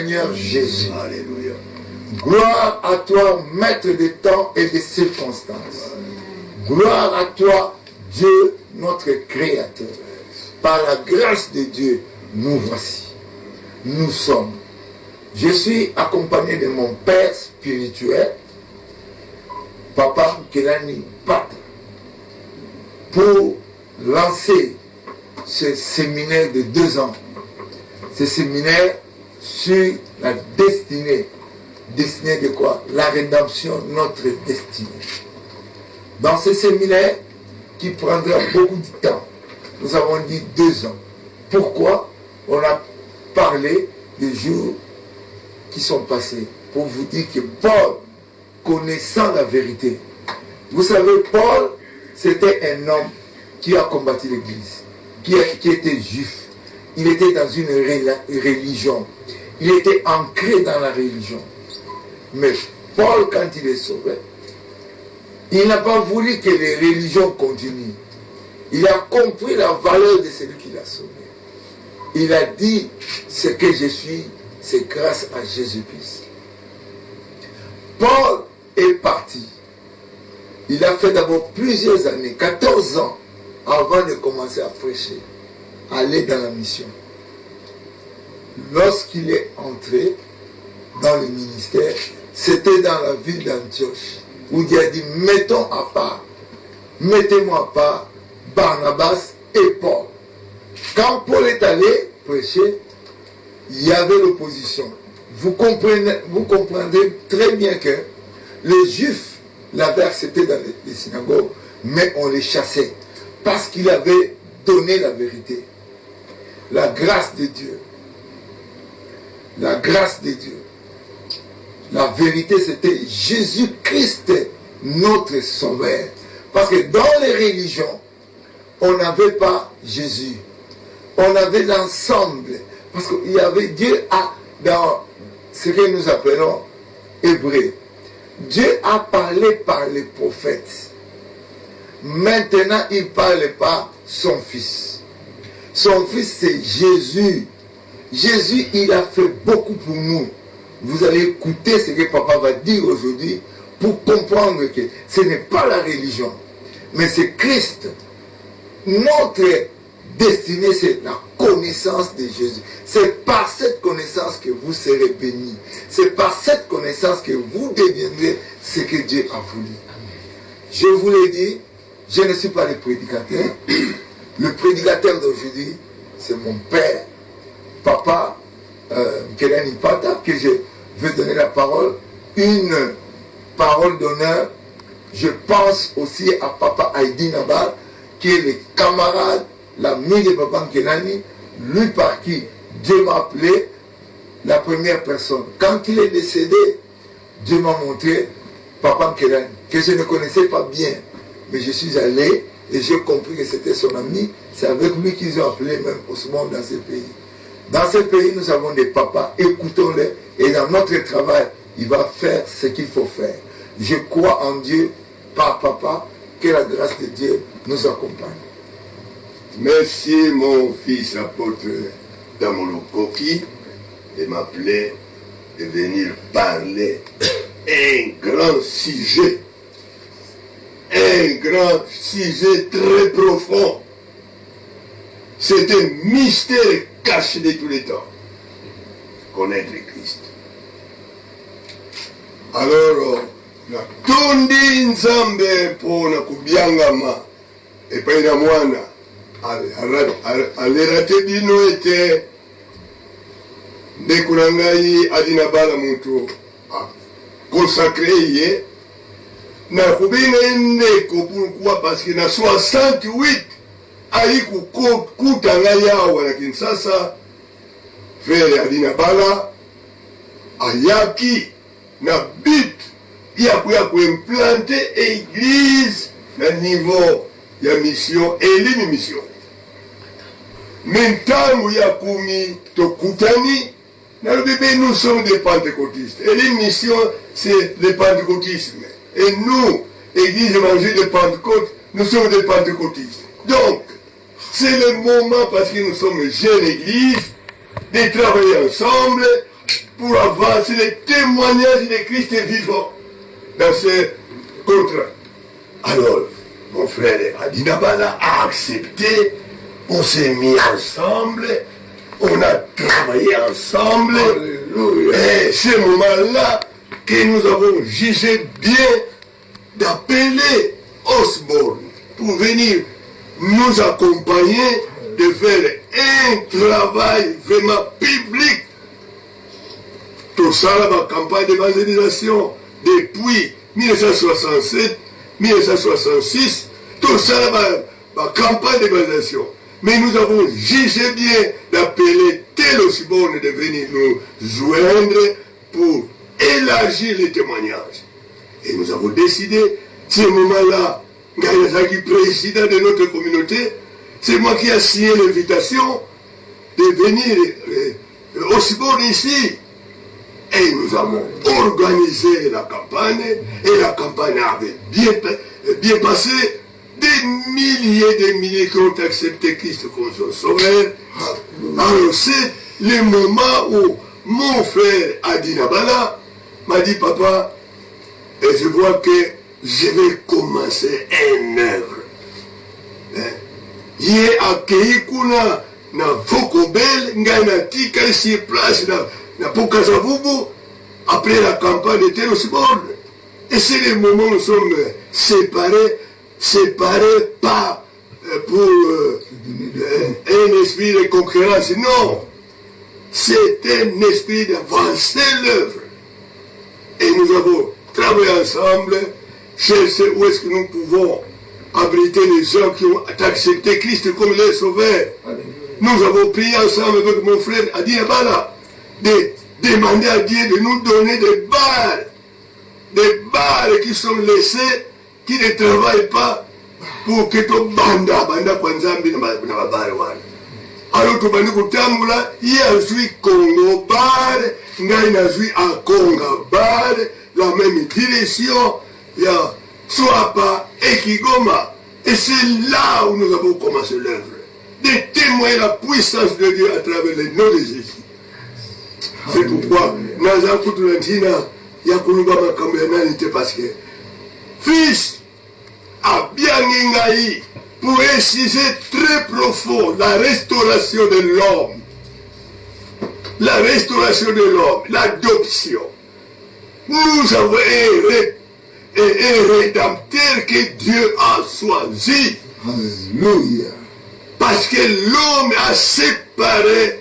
Seigneur Jésus. Alléluia. Gloire à toi, Maître des temps et des circonstances. Gloire à toi, Dieu, notre Créateur. Par la grâce de Dieu, nous voici. Nous sommes. Je suis accompagné de mon Père spirituel, Papa Kelani Pata, pour lancer ce séminaire de 2 ans. Ce séminaire sur la destinée. Destinée de quoi? La rédemption, notre destinée. Dans ce séminaire qui prendra beaucoup de temps, nous avons dit 2 ans. Pourquoi? On a parlé des jours qui sont passés pour vous dire que Paul, connaissant la vérité, vous savez, Paul, c'était un homme qui a combattu l'Église, qui était juif. Il était dans une religion. Il était ancré dans la religion. Mais Paul, quand il est sauvé, il n'a pas voulu que les religions continuent. Il a compris la valeur de celui qui l'a sauvé. Il a dit, ce que je suis, c'est grâce à Jésus-Christ. Paul est parti. Il a fait d'abord plusieurs années, 14 ans, avant de commencer à prêcher, aller dans la mission. Lorsqu'il est entré dans le ministère, c'était dans la ville d'Antioche, où il a dit, mettons à part, mettez-moi à part Barnabas et Paul. Quand Paul est allé prêcher, il y avait l'opposition. Vous comprendrez très bien que les Juifs l'avaient accepté dans les synagogues, mais on les chassait, parce qu'il avait donné la vérité. La grâce de Dieu. La grâce de Dieu. La vérité, c'était Jésus-Christ, notre Sauveur. Parce que dans les religions, on n'avait pas Jésus. On avait l'ensemble. Parce qu'il y avait Dieu dans ce que nous appelons Hébreu. Dieu a parlé par les prophètes. Maintenant, il ne parle pas son Fils. Son Fils, c'est Jésus. Jésus, il a fait beaucoup pour nous. Vous allez écouter ce que Papa va dire aujourd'hui pour comprendre que ce n'est pas la religion, mais c'est Christ. Notre destinée, c'est la connaissance de Jésus. C'est par cette connaissance que vous serez bénis. C'est par cette connaissance que vous deviendrez ce que Dieu a voulu. Je vous l'ai dit, je ne suis pas le prédicateur. Le prédicateur d'aujourd'hui, c'est mon père, Papa Kelani Pata, que je veux donner la parole. Une parole d'honneur. Je pense aussi à Papa Heidi Nabal, qui est le camarade, l'ami de Papa Kelani, lui par qui Dieu m'a appelé la première personne. Quand il est décédé, Dieu m'a montré Papa Kelani, que je ne connaissais pas bien. Mais je suis allé et j'ai compris que c'était son ami. C'est avec lui qu'ils ont appelé même Osman dans ce pays. Dans ce pays, nous avons des papas, écoutons-les. Et dans notre travail, il va faire ce qu'il faut faire. Je crois en Dieu, par papa, que la grâce de Dieu nous accompagne. Merci mon fils apôtre Damolokoki de m'appeler, de venir parler un grand sujet très profond. C'est un mystère caché de tous les temps. Connaître Christ. Alors, natundi nzambe pona kubyangama epai na mwana alerate bino ete ndeko na ngai adina bala mutu consacré ye na kubinga ndeko pourquoi parce que na 68 ayi kukuta ngai awa na Kinshasa frère adina bala ayaki na but ya kuimplante église na niveau ya mission elimi mission mentangu ya kumi tokutani na le bébé nous sommes des pentecôtistes et l'émission c'est le pentecôtisme et nous église évangile de Pentecôte nous sommes des pentecôtistes. Donc c'est le moment parce que nous sommes une jeune église de travailler ensemble pour avancer les témoignages de Christ vivant dans ce contrat. Alors, mon frère Adinabala a accepté, on s'est mis ensemble, on a travaillé ensemble. Alléluia. Et ce moment-là que nous avons jugé bien d'appeler Osborne pour venir nous accompagner, de faire un travail vraiment public. Tout ça, la campagne d'évangélisation depuis 1967, 1966, tout ça, la campagne d'évangélisation. Mais nous avons jugé bien d'appeler tel Osborne de venir nous joindre pour élargir les témoignages. Et nous avons décidé, ce moment-là, Gaïa qui est président de notre communauté, c'est moi qui ai signé l'invitation de venir Osborne ici. Et nous avons organisé la campagne, et la campagne avait bien passé. Des milliers qui ont accepté Christ comme son sauveur. Alors c'est le moment où mon frère Adinabala m'a dit, papa, et je vois que je vais commencer une œuvre. Il est accueilli kuna na Fokobel, na tika sur place na Pokazavubu, après la campagne de Osborne. Et c'est le moment où nous sommes séparés pas pour un esprit de concurrence, non. C'est un esprit d'avancer l'œuvre. Et nous avons travaillé ensemble, cherché où est-ce que nous pouvons abriter les gens qui ont accepté Christ comme leur sauveur. Nous avons prié ensemble avec mon frère Adinabala de demander à Dieu de nous donner des balles qui sont laissées, qui ne travaillent pas pour que tu banda kwa Nzambi na babare wana. Alors tu bandi kutambula, il azui Congo bare, ngai nazui a Congo bare, la même direction, il y a Swapa et Kigoma. Et c'est là où nous avons commencé l'œuvre. De témoigner la puissance de Dieu à travers les noms de Jésus. C'est pourquoi, Naza Kutulantina, Yakuluba Makambiananité, parce que Fils a bien engaillé pour un sujet très profond, la restauration de l'homme. La restauration de l'homme, l'adoption. Nous avons un rédempteur que Dieu a choisi. Alléluia. Parce que l'homme a séparé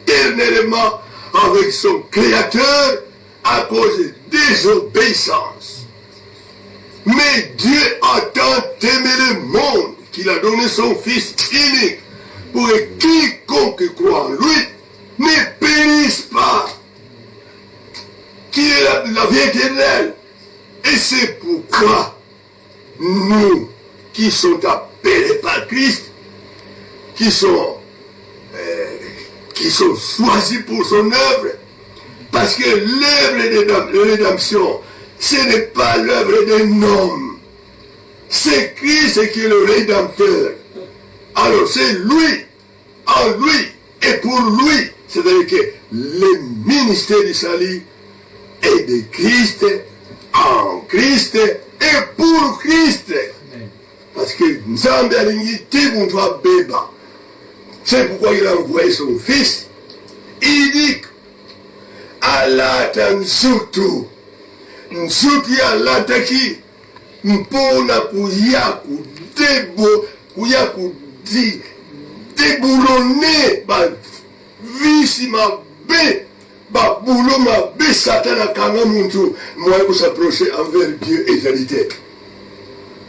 éternellement avec son Créateur à cause de désobéissance. Mais Dieu a tant aimé le monde qu'il a donné son Fils unique pour que quiconque croit en lui ne périsse pas, qu'il ait la vie éternelle. Et c'est pourquoi nous, qui sommes appelés par Christ, qui sont choisis pour son œuvre, parce que l'œuvre de rédemption, ce n'est pas l'œuvre d'un homme, c'est Christ qui est le rédempteur. Alors c'est lui, en lui et pour lui, c'est-à-dire que le ministère du salut est de Christ, en Christ et pour Christ. Parce que Nzambe alingi timuntu abeba. C'est pourquoi il a envoyé son fils. Il dit alata nzutu. Nzutu ya alata ki mpona kuya déboulonner ba visi mabe ba boulot mabe satana kanga muntu moi pour s'approcher envers Dieu et vérité.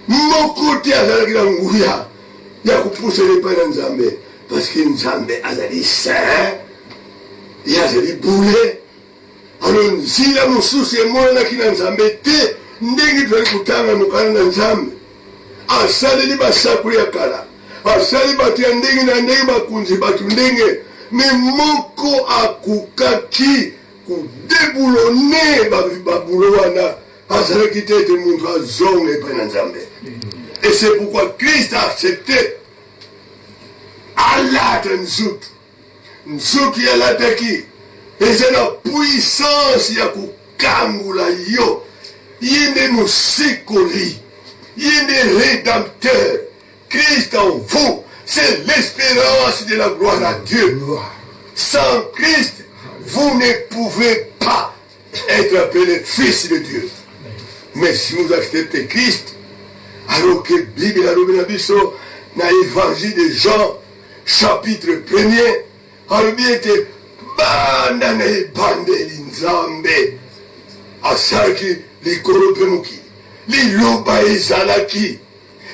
Mon côté azalaki na nguya ya kupousse lepa na Nzambe parce que Nzambe azali saint ya azali boule. Alors nzila mosusu emonanaki na Nzambe te ndenge tozali kotanga mokanda na Nzambe asaleli basakoli ya kala asali bato ya ndenge na ndenge bakunzi bato ndenge me moko akokaki kodébulone babulo wana azalaki te ete muntu azonga epai na Nzambe. Et c'est pourquoi Christ a accepté alata nzutu. Nzutu ya lataki Et c'est la puissance ya kukangula yo. Yende musikoli. Yende rédempteur. Christ en vous. C'est l'espérance de la gloire à Dieu. Sans Christ, vous ne pouvez pas être appelé fils de Dieu. Mais si vous acceptez Christ, alors que la Bible a donné dans l'évangile de Jean, chapitre 1er, alors bien que banda na bande linzambe asaki likoropemuki liloba ezalaki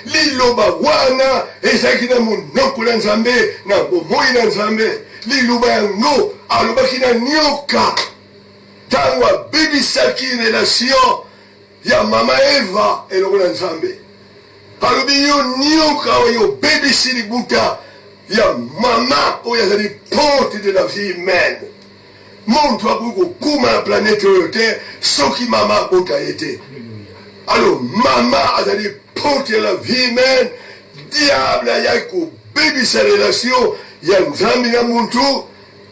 liloba wana ezalaki na monoko na nzambe na bomoi na nzambe liloba yango alobaki na nyoka ntango abebisaki relation ya mama Eva elongo na nzambe alobi yo nyoka oyo obebisi libuta ya mama oyo azali porte de la vie humaine muntu akoki kokuma na planete oyo te soki mama abota ye te alors mama azali porte de la vie humaine diable ayaki kobebisa relation ya nzambe na muntu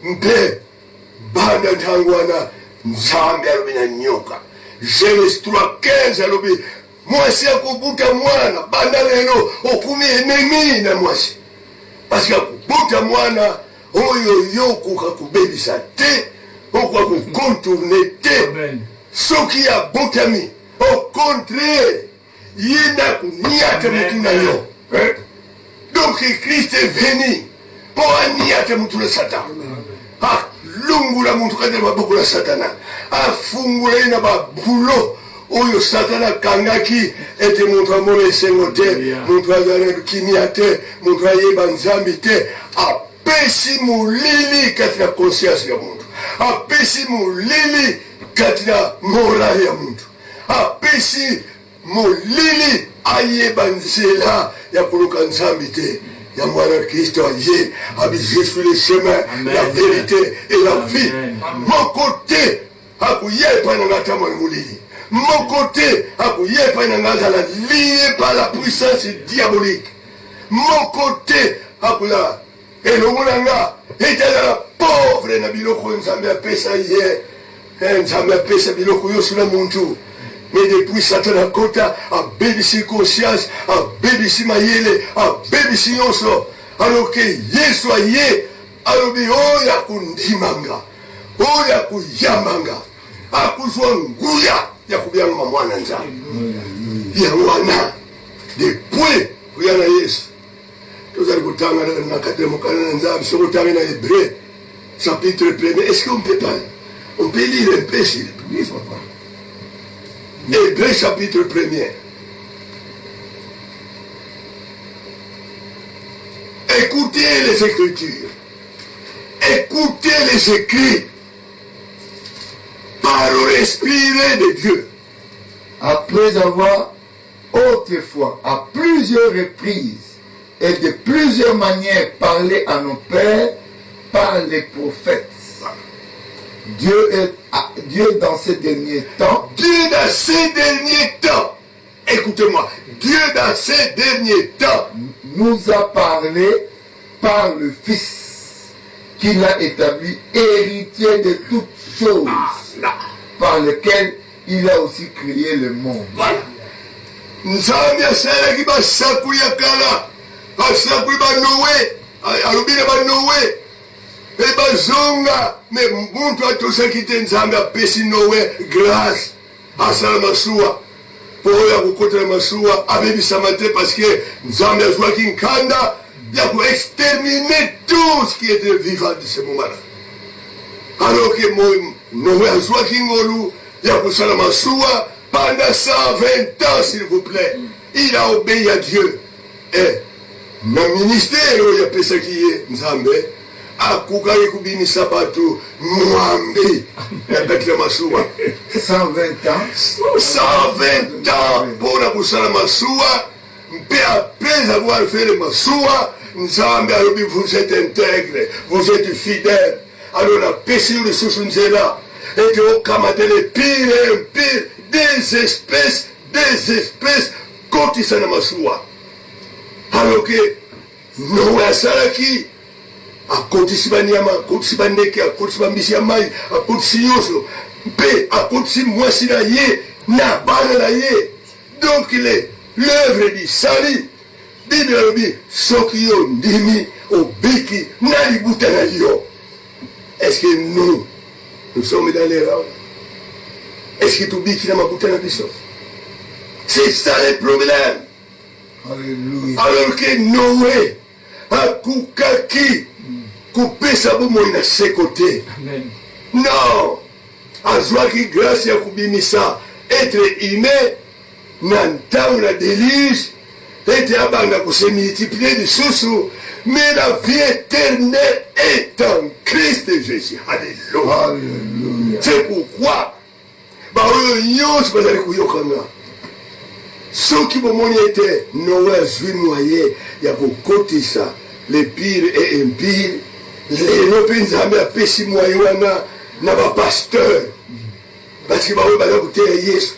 mpe banda ntango wana nzambe alobi na nyoka Genèse 3:15 alobi mwasi akobuta mwana banda lelo okumi enemi na mwasi parce que akobuta mwana oyo yokoka kobebisa te okoka kocontourne te soki abotami au contraire ye nakoniata mutu na yo donc Christ est venu mpo aniata mutu na Satan alungula muntu kati na maboko na Satana afungula ye na babulo oyo Satana akangaki ete muntu amona esengo te muntu azala kimia te muntu ayeba nzambi te apesi molili kati na conscience ya muntu apesi molili kati na morale ya muntu apesi molili ayeba nzela ya koluka nzambi te ya mwana Kristo aye abi je suis le chemin la vérité et la vie moko te akuyepa na ngata mwana molili mon côté, lié par la puissance diabolique. Mon côté, et le moulanga était dans la pauvre Nabiloko, Nzambe a pesa hier, Nzambe a pesa Biloko Yosula Muntu. Mais depuis Satan a kota, a bébisi conscience, a bébisi mayele, a bébisi yoso. Alors que Yesu aye, alors bi oya kundimanga, oya kuyamanga, akuzwa nguya. Ya kubyanga mwana nzambe ya wana depuis kuyana Yesu tozali kutanga na katemokana na nzambe soko tanga na Hébreu chapitre 1er. Est-ce qu'on peut pas on peut lire un peu s'il plaît papa Hébreu chapitre 1er. Écoutez les Écritures, écoutez les écrits par l'Esprit de Dieu. Après avoir autrefois, à plusieurs reprises et de plusieurs manières parlé à nos pères par les prophètes, Dieu dans ces derniers temps, écoutez-moi, Dieu dans ces derniers temps nous a parlé par le Fils qu'il a établi héritier de toutes choses, par lequel il a aussi créé le monde. Nzambe asalaki basaku ya kala basaku banowe alobile banowe ebazonga me muntu atosaki te Nzambe apesi Nowe grâce asala masuwa po ya kokotela masuwa abebisama te parce que Nzambe azwaki nkanda ya koexterminer tout ce qui était vivant de ce moment-là. Alors que Noé azwaki ngolu ya kusala masuwa pendant 120 ans, s'il vous plaît. Il a obéi à Dieu. Et le ministère où il a pesaki Nzambe akukaki kubimisa batu mwambe ya kati masuwa 120 ans 120 ans pour la kusala masuwa mpe après avoir fait le masuwa Nzambe alobi vous êtes intègre, vous êtes fidèle. Alors la péché de Sousunzela et que au kamate les pires et pires des espèces kotisana masuwa. Alors que Noé asalaki akotisi banyama, akotisi bandeke, akotisi bambisi ya mai, akotisi nyonso, mpe akotisi mwasi na ye na bana na ye. Donc l'œuvre du salut, Bible alobi soki yo ndimi obiki na libuta na yo. Est-ce que nous sommes dans les rangs? Est-ce que tu biki na mabuta na biso? C'est ça le problème. Alléluia. Alors que Noé akukaki kupesa bomoi na se côté. Amen. Non, azwaki grâce ya kubimisa être humain na ntango na déluge ete abanga kose multiplier lisusu, mais la vie éternelle est en Christ Jésus. Alléluia. Alléluia. C'est pourquoi baoyo nyonso bazali kuyokanga soki bomoni ete Noé azwi moye ya kokotisa le pire et impire, lelo mpe nzambe apesi moye wana na bapasteur, parce que baoyo baza koteya yesu.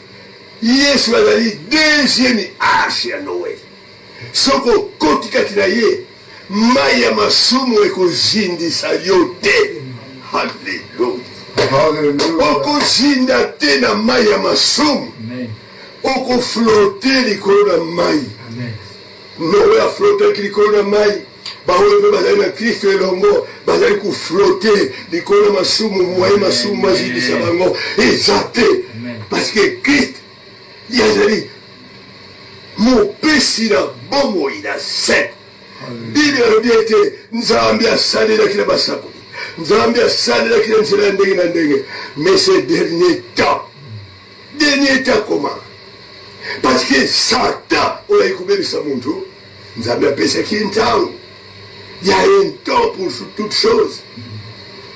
Yesu azali deuxième arche ya Noé. Soki okoti kati na ye, mai ya masumu ekozindisa yo te. Halleluya. Alléluia. Okozinda te na mai ya masumu, Amen. okoflote likolo na mai. Amen. Noé aflotaki likolo na mai, baoyo mpe bazali na kristo elongo bazali koflote likolo na masumu, moye masumu mazindisa bango eza te. Parce que Christ yazali mopesi na bomoi na seko. Bible alobi ete nzambe asalelaki na basakoli, nzambe asalelaki na nzela ya ndenge na ndenge, mais ce dernier temps comment? Parce que Satan oyo ekobebisa muntu, nzambe apesaki ntango. Il y a un temps pour toutes choses.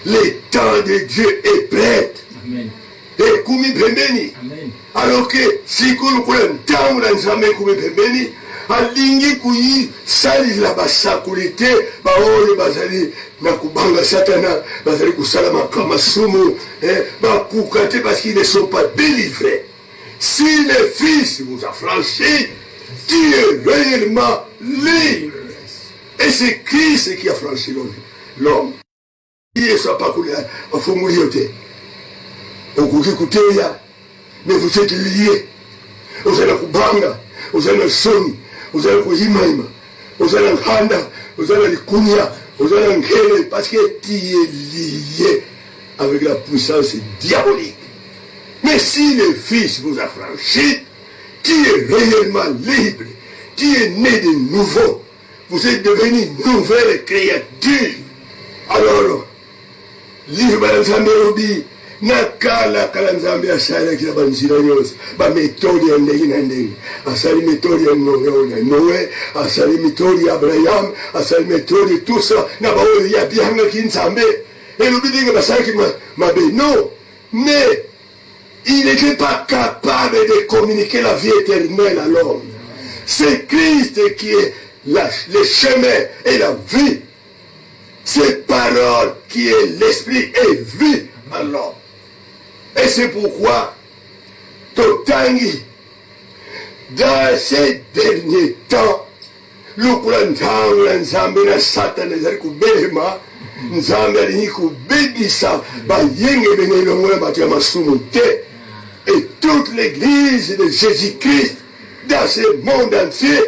Le temps de Dieu est prêt. Amen. Ekumi pembeni. Amen. Alors que siku lokola ntango na nzambe ekumi pembeni, alingi kuyisalila basakoli te baoyo bazali na kubanga Satana, bazali kusala masumu, bakuka te parce qu'ils ne sont pas délivrés. Si le Fils vous a franchi, tu es réellement libre. Et c'est Christ qui a franchi l'homme. Yesu apakulia afunguli yote. Okuki kuteya, mais vous êtes liés. Vous allez kubanga, vous allez soni, vous allez kuhimaima, vous allez nkanda, vous allez likunya, vous allez nkele, parce que tu es lié avec la puissance diabolique. Mais si le Fils vous a franchi, tu es réellement libre, tu es né de nouveau, vous êtes devenu une nouvelle créature. Alors, livre ba nzambe lobi, nakala kala nzambe asalaki na banzira nyonso, bametode ya ndenge na ndenge. Asali méthode ya Noé, asali méthode ya Abraham, asali méthode tout ça, na baoyo ya biangaki nzambe. Elobi ndenge basalaki mabe. Non, mais il n'était pas capable de communiquer la vie éternelle à l'homme. C'est Christ qui est le chemin et la vie. C'est parole qui est l'esprit et vie à l'homme. Et c'est pourquoi, Totangi, dans ces derniers temps, Lukulantangu na nzambe na Satan ezali kubelema, nzambe alingi kubebisa bayenge bene ilongo na bato ya masumu te. Et toute l'église de Jésus-Christ dans ce monde entier,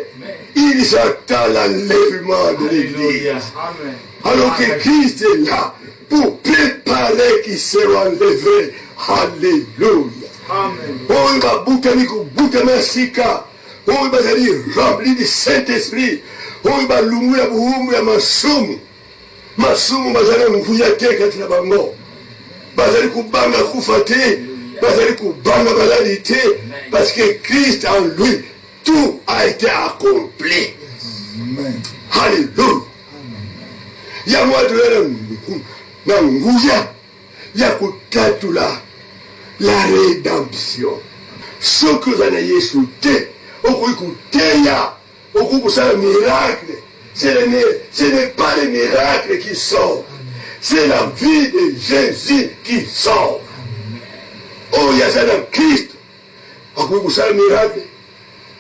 ils attendent l'enlèvement de l'église. Amen. Alors que Christ est là pour préparer qu'ils seront enlevés. Alléluia. Amen. Oyo babutani kubutana sika, oyo bazali rempli du Saint-Esprit, oyo balungu ya buhumbu ya masumu bazali nguya te kati na bango, bazali kubanga kufa te, bazali kubanga balali te, parce que Christ en lui tout a été accompli. Amen. Alléluia. Ya mwadwele na nguya ya kutatula la rédemption. Soki oza na Yesu te, okoki kuteya, okoki kosala miracle. Ce n'est pas les miracles qui sauvent, c'est la vie de Jésus qui sauve. Oh, yaza na Christ, akoki kosala miracle.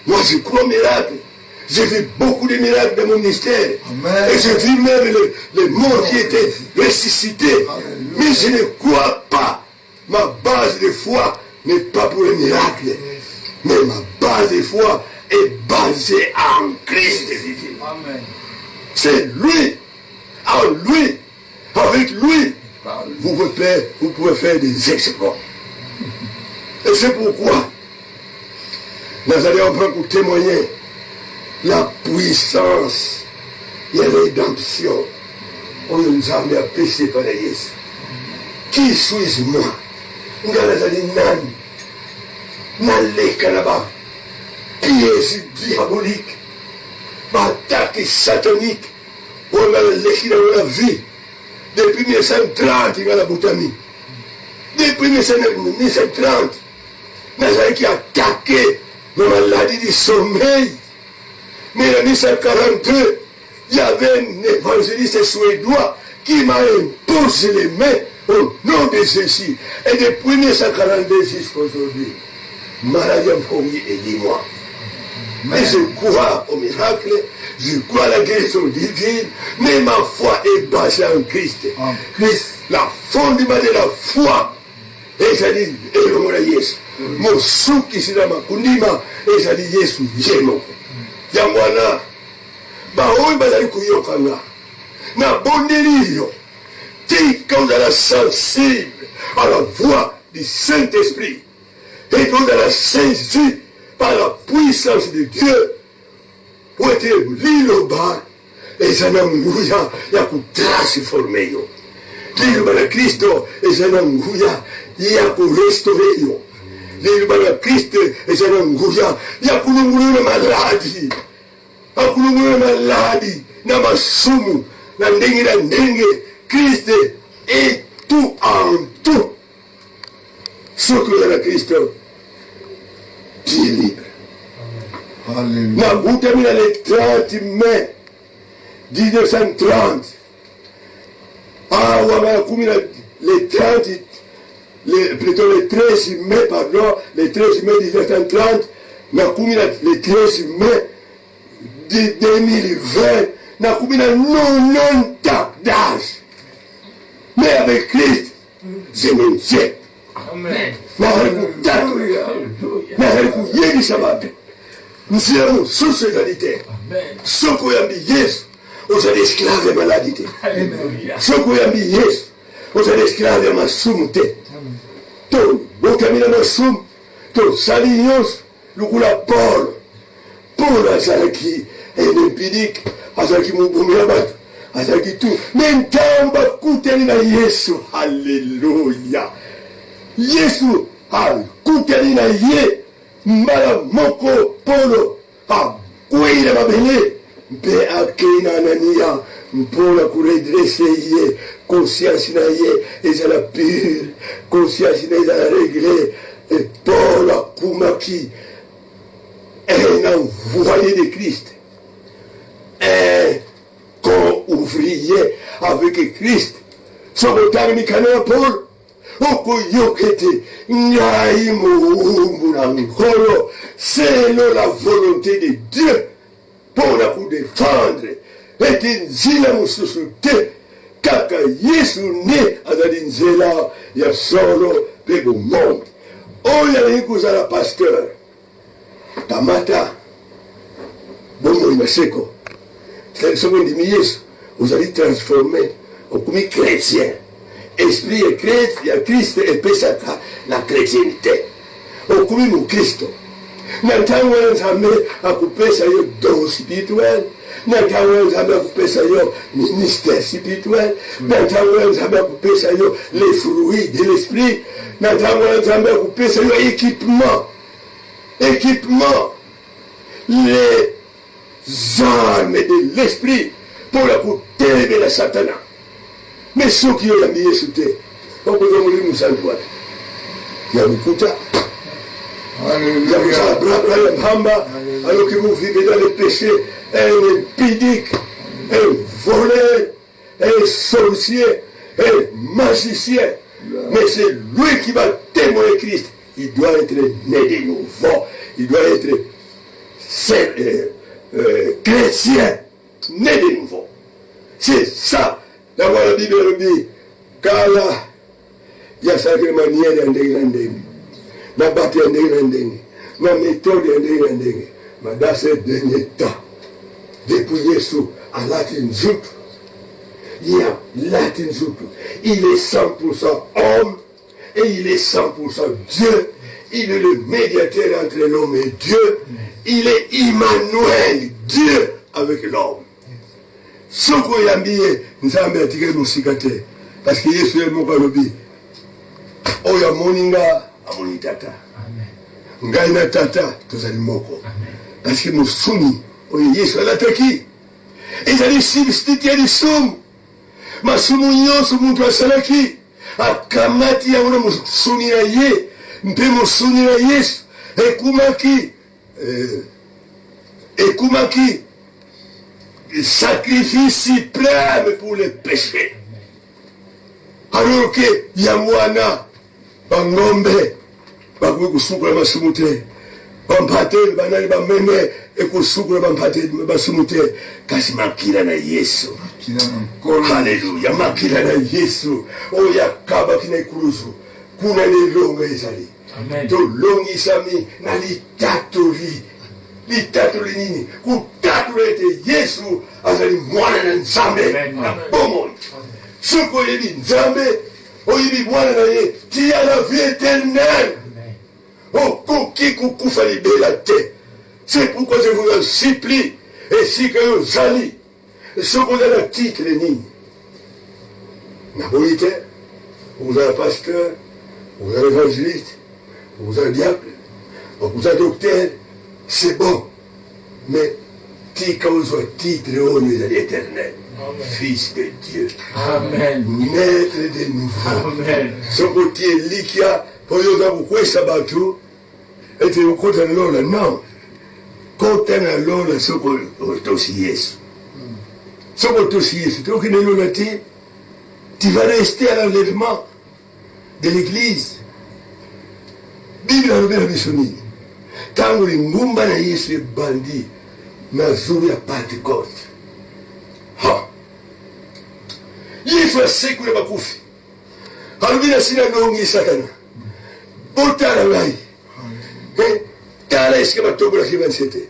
Moi je crois au miracle. J'ai vu beaucoup de miracles dans mon ministère. Amen. Et j'ai vu même les morts qui étaient ressuscités. Mais je ne crois pas. Ma base de foi n'est pas pour les miracles. Mais ma base de foi est basée en Christ Jésus. Amen. C'est lui. En lui. Avec lui. Vous pouvez faire des exploits. Et c'est pourquoi nous allons prendre pour témoigner la puissance et la rédemption. On nous a mis à pécher par les Jésus. Qui suis-je moi? Nous allons dire nan. N'allez qu'à là-bas. Piège diabolique. Attaque satanique. On a l'écrit dans la vie. Depuis 1930, il y a la Boutami. Depuis 1930, nous avons qui attaqué la maladie du sommeil. Mais en 1942, il y avait un évangéliste suédois qui m'a imposé les mains au nom de Jésus. Et depuis 1942 jusqu'à aujourd'hui, maladie en premier et dis-moi. Mais je crois au miracle, je crois à la guérison divine, mais ma foi est basée en Christ. Christ, la fondement de la foi, et ça dit, et le mot de Yesu. Mon sou qui s'est dans ma kundima, et ça dit, Yesu, j'aime. Yamwana, baoui bazali kuyokanga, na bondelio, quand vous êtes sensible à la voix du Saint-Esprit, et quand vous êtes saisi par la puissance de Dieu, pour être l'île bas, et ça n'a pas ya kutransformer yo. L'île bas de Christ, et ça n'a pas ya restaurer yo. L'île bas de Christ, et ça n'a pas ya kulungula maladie. Akulungula maladie, na masumu, na ndenge, Christ est tout en tout. Ce que la Christ, tu es libre. Alléluia. Alléluia. Le 30 mai 1930. Ah, le 30, plutôt le 13 mai, pardon, le 13 mai 1930, le 13 mai de 2020, na kumina 90 ans d'âge. Mais avec Christ, je me tiens. Amen. Nous sommes sous égalité. Ce qu'on a mis Yesu, vous êtes esclaves de maladie. Ce qu'on a mis Yesu, vous êtes esclaves de ma soumte. Tout, vous terminez ma soum, tout, salignons, le coup la Paul. Paul a ça qui est empirique, a ça qui m'a boumé la batte, a ça qui tout. Maintenant, on va écouter na Yesu. Alléluia. Yesu, écoutez na Yesu. Mbala moko polo akwira babele mpe akena anania mpona kuredresse ye conscience na ye ezala pure conscience na ezala réglé et Paul akumaki un envoyé de Christ un co-ouvrier avec Christ sokotanga mikano ya Paul okoyokete ngai muumbu na mikolo selon la volonté de Dieu pour la défendre ete nzela mosusu te kaka Yesu ne azali nzela ya solo mpe bomoi oyo alingi kozala pasteur kamata bomoi maseko soki ondimi Yesu ozali transformé okomi chrétien. Esprit et Christ, il y a Christ et pesaka la chrétienté. Au commun au Christ. N'entendons jamais à couper ça yo don spirituel. N'entendons jamais à couper ça yo ministère spirituel. N'entendons jamais à couper ça yo les fruits de l'esprit. N'entendons jamais à couper ça yo équipement. Équipement. Les armes de l'esprit pour la couper de la satana. Mais ceux qui ont mis Yesu, on peut mourir nous sans droit. Il y a beaucoup de temps. Il y a alors que vous vivez dans le péché, un impudique, un voleur, un sorcier, un magicien. Mais c'est lui qui va témoigner Christ. Il doit être né de nouveau. Il doit être chrétien, né de nouveau. C'est ça. D'abord la Bible dit, car là, il y a certaines manières d'entendre. La bataille d'entendre. La méthode d'entendre. Mais dans ces derniers temps, depuis Jésus à Latin Zout, il y a Latin Zout. Il est 100% homme et il est 100% Dieu. Il est le médiateur entre l'homme et Dieu. Il est Emmanuel, Dieu avec l'homme. Ce qu'on a dit, nous avons dit que nous sommes parce que Jésus est mon balobi. Oya moninga, amoni tata. Ngaina tata, tozali moko. Parce que nous sommes, oya Yesu alataki. Ezali substitué du soum. Masumu nyonso muntu asalaki. Akamati ya wana musuni na ye. Mpe musuni na Yesu. Ekumaki. Sacrifice suprême pour les péchés. Alors que Yamwana, Bangombe, Bakusukura Basumute, Bampate, Banani Bamene, Ekusukura Bampate, Basumute, Kasimakira na Yesu. Alléluia, Makira na Yesu. Oya Kabakine Kurusu, Kuna ni longa izali. To longi sami na litatuli. Litatuli nini? Kutatuli ete Yesu azali mwana na Nzambe. Na bomoni. Suko yebi Nzambe, oyebi mwana na ye, tia la vie éternelle. Okoki kukufa libela te. C'est pourquoi je vous en supplie, et si que vous allez, ce qu'on a le titre nini. Nabolite, vous avez pasteur, vous avez évangéliste, vous avez diable, vous avez docteur, c'est bon. Mais tika vous avez titre au nom de l'éternel. Fils de Dieu. Amen. Maître de nouveau. Amen. Ce côté likia, pour nous avoir quoi sabatu, et tu côté lola non. Côté na lola ce côté aussi yes. Ce côté aussi yes. Donc il est lola tu vas rester à l'enlèvement de l'église. Bible a revenu sur nous. Tango li ngumba na Yesu bandi na zuri ya Pentecoste. Ha. Yesu asekule bakufi. Alubina sina nongi satana. Botala ngai. Tala eske batobula kibansete.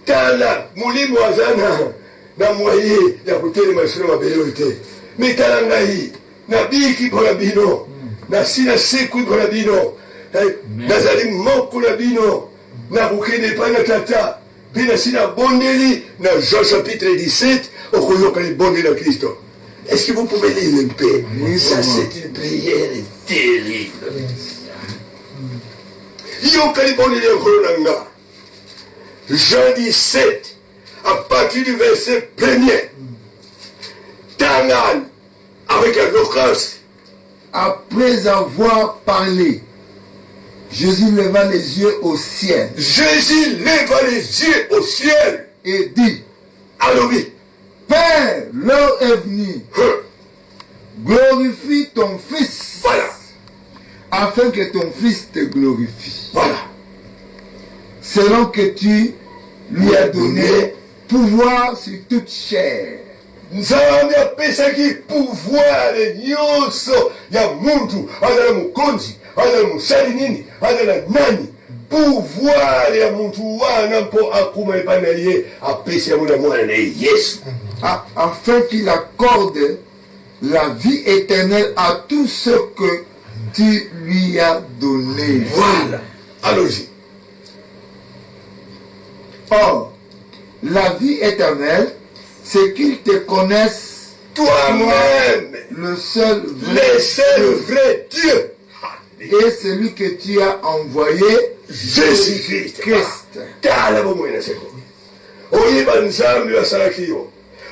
Tala mulimu azana na mwaye ya kutele masuna mabeleo te. Metala ngai na biki pona bino. Na sina seku pona bino. Nazali moko na bino. Na bukene pana tata. Bina sina bondeli na Jean chapitre 17 okoyoka les bondeli na Christo. Est-ce que vous pouvez lire un peu? Ça, c'est une prière terrible. Jean 17, à partir du verset 1er. Tangan, avec la loquence. Après avoir parlé, Jésus leva les yeux au ciel. Jésus leva les yeux au ciel. Et dit, alors oui. Père, l'heure est venue. Glorifie ton Fils. Voilà. Afin que ton Fils te glorifie. Voilà. Selon que tu lui as donné pouvoir sur toute chair. Nzambe apesaki pouvoir nyonso ya muntu azala mukonzi azala musali nini azala nani pouvoir ya muntu wana mpo akuma epana ye apesi yango na mwana na ye Yesu afin qu'il accorde la vie éternelle à tout ce que tu lui as donné. Voilà. Allons-y. Or, la vie éternelle, c'est qu'ils te connaissent toi-même, le seul vrai Dieu, et celui que tu as envoyé, Jésus-Christ. Christ. Oyeba Nzambe asalaki yo.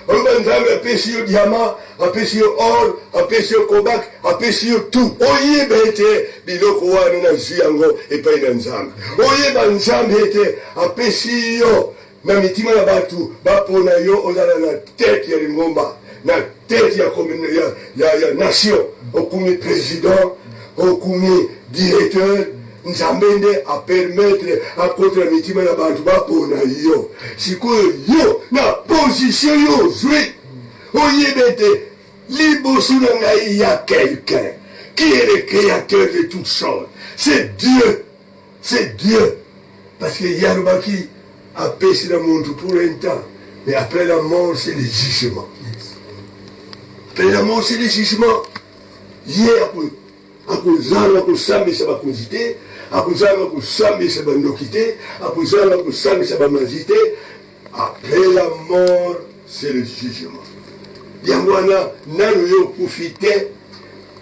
Oyeba Nzambe apesi yo diamant, apesi yo or, apesi yo kobak, apesi yo tout. Oyeba ete biloko wana na zwi yango epai na Nzambe. Oyeba Nzambe ete apesi yo na mitima ya batu bapona yo ozala na tete ya lingomba, na tete ya nation. Okumi président, okumi directeur, nzambende a permettre a contre mitima na bantu bapona yo sikoyo yo na position yo zwi oyebete liboso na ngai ya quelqu'un qui est le créateur de toutes choses. C'est Dieu. C'est Dieu. Parce que Yarubaki a péché le monde pour un temps. Mais après la mort, c'est le jugement. Après la mort, c'est le jugement. Hier, akuzala kusambisa bakunzite, akuzala kusambisa bandokite, akuzala kusambisa bamazite. Après la mort, c'est le jugement. Yangwana nanu yo kufite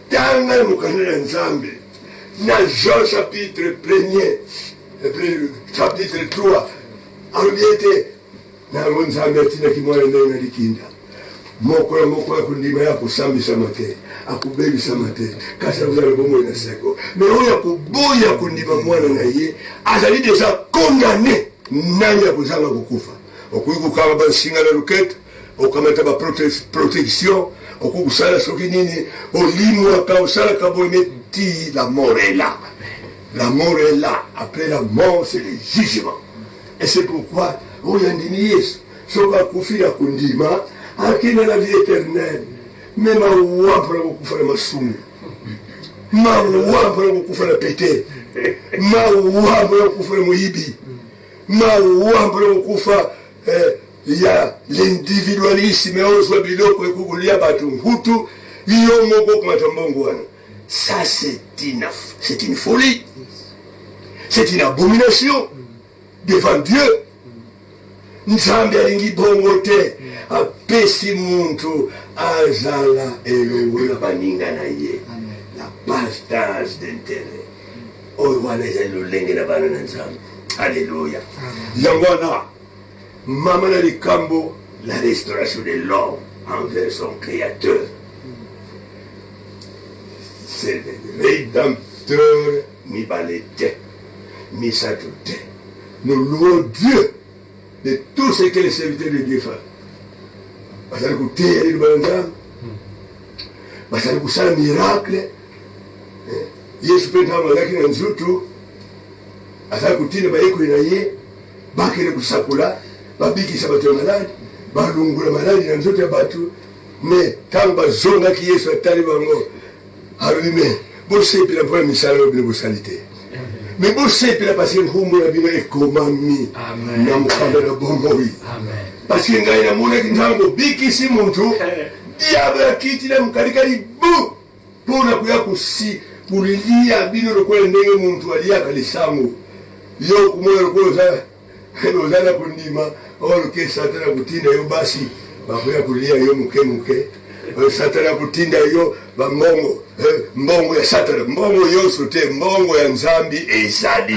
tanga mukanela nzambe. Na Jean chapitre 1er, chapitre 3, alubiete na nzambe atina kimwana ndena likinda. Moko ya kundima ya kusambisa mate, akubebisa mate, kasa uzala bomo na seko. Mais oya kuboya kundima mwana na ye, azali déjà condamné nani ya kuzanga kukufa. Okuiku kama bansinga na lukete, okamata ba protection, okukusala soki nini, olimwa ka usala kabometi, la mort est là. La mort est là. Après la mort, c'est le jugement. Et c'est pourquoi, oyandini yesu, soka kufira kundima, akina la vie éternelle. Mais ma wampra kukufa na masumu. Ma wampra kukufa na pete. Ma wampra kukufa na muibi. Ma wampra kukufa ya l'individualisme ozwa biloko ekukulia batu mhutu iyo moko kumata mbongo wana. Ça c'est une folie. C'est une abomination devant Dieu. Nzambe alingi bongo te apesi muntu azala elongola baninga na ye la partage d'intérêt oyo wana eza lolenge na bana na Nzambe. Alléluia. Yangwana mama na likambo la restauration de l'homme envers son créateur. C'est le rédempteur mibalete misatute. Nous louons Dieu de tout ce que les serviteurs de Dieu font. Basali kuteya ili banzam. Basali kusala miracle. Yesu penta malaki na nzutu. Asali kutina bayeko ina ye. Bakele kusakula. Babikisa bato maladi. Balungula maladi na nzutu ya batu. Mais tant bazonga ki Yesu atali bango. Allume. Bose pila pour misala obile bosalite. Mais bon, c'est parce que nous avons été commandés. Nous avons été commandés. Parce que nous avons été commandés. Bikisi muntu. Diable kiti na mkarikari bu. Pona kuya kusi. Kulilia bino lokola ndenge muntu alia kalisango. Yo kumona lokola ozana kundima. Oloke satana kutinda yo basi. Bakuya kulia yo muke. Satana kutinda yo bangongo. Mbongo ya satana, mbongo yoso te, mbongo ya Nzambi ezali.